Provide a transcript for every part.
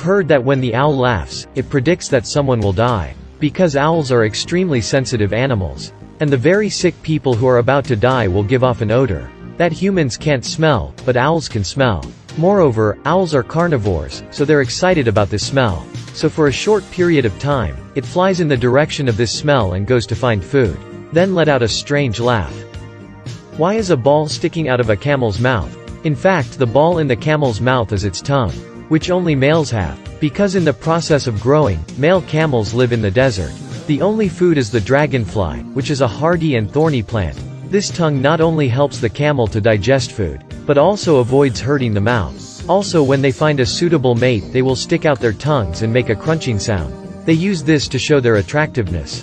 heard that when the owl laughs, it predicts that someone will die. Because owls are extremely sensitive animals. And the very sick people who are about to die will give off an odor that humans can't smell, but owls can smell. Moreover, owls are carnivores, so they're excited about this smell. So for a short period of time, it flies in the direction of this smell and goes to find food. Then let out a strange laugh. Why is a ball sticking out of a camel's mouth? In fact, the ball in the camel's mouth is its tongue, which only males have. Because in the process of growing, male camels live in the desert. The only food is the dragonfly, which is a hardy and thorny plant. This tongue not only helps the camel to digest food, but also avoids hurting the mouth. Also, when they find a suitable mate, they will stick out their tongues and make a crunching sound. They use this to show their attractiveness.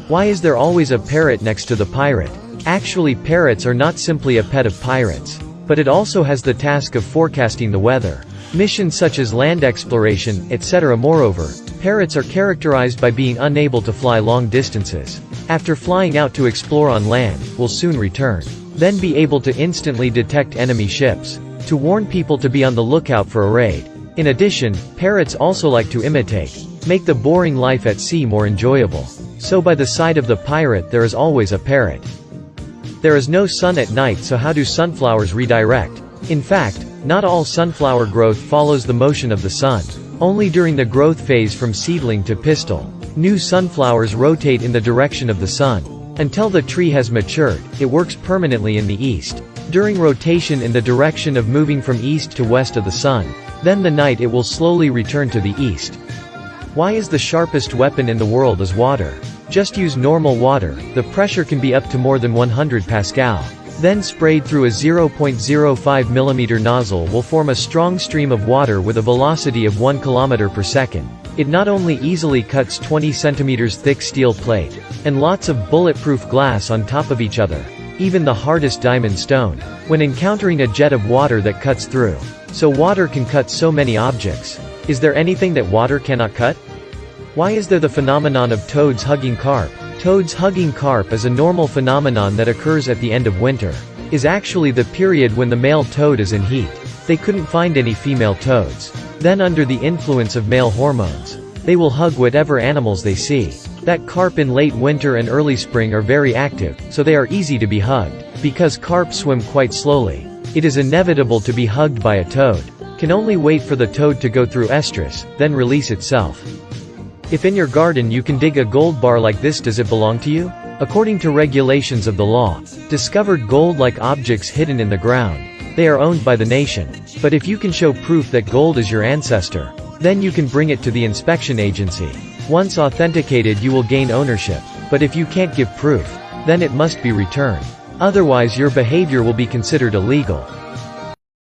Why is there always a parrot next to the pirate? Actually, parrots are not simply a pet of pirates, but it also has the task of forecasting the weather. Missions such as land exploration, etc. Moreover, parrots are characterized by being unable to fly long distances. After flying out to explore on land, will soon return. Then be able to instantly detect enemy ships, to warn people to be on the lookout for a raid. In addition, parrots also like to imitate, make the boring life at sea more enjoyable. So by the side of the pirate there is always a parrot. There is no sun at night, so how do sunflowers redirect? In fact, not all sunflower growth follows the motion of the sun. Only during the growth phase from seedling to pistil, new sunflowers rotate in the direction of the sun. Until the tree has matured, it works permanently in the east. During rotation in the direction of moving from east to west of the sun, then the night it will slowly return to the east. Why is the sharpest weapon in the world is water? Just use normal water, the pressure can be up to more than 100 Pascal. Then sprayed through a 0.05 mm nozzle will form a strong stream of water with a velocity of 1 km per second. It not only easily cuts 20 cm thick steel plate, and lots of bulletproof glass on top of each other, even the hardest diamond stone, when encountering a jet of water that cuts through. So water can cut so many objects. Is there anything that water cannot cut? Why is there the phenomenon of toads hugging carp? Toads hugging carp is a normal phenomenon that occurs at the end of winter. Is actually the period when the male toad is in heat. They couldn't find any female toads. Then under the influence of male hormones, they will hug whatever animals they see. That carp in late winter and early spring are very active, so they are easy to be hugged. Because carp swim quite slowly, it is inevitable to be hugged by a toad. Can only wait for the toad to go through estrus, then release itself. If in your garden you can dig a gold bar like this, does it belong to you? According to regulations of the law, discovered gold-like objects hidden in the ground, they are owned by the nation. But if you can show proof that gold is your ancestor, then you can bring it to the inspection agency. Once authenticated you will gain ownership. But if you can't give proof, then it must be returned. Otherwise your behavior will be considered illegal.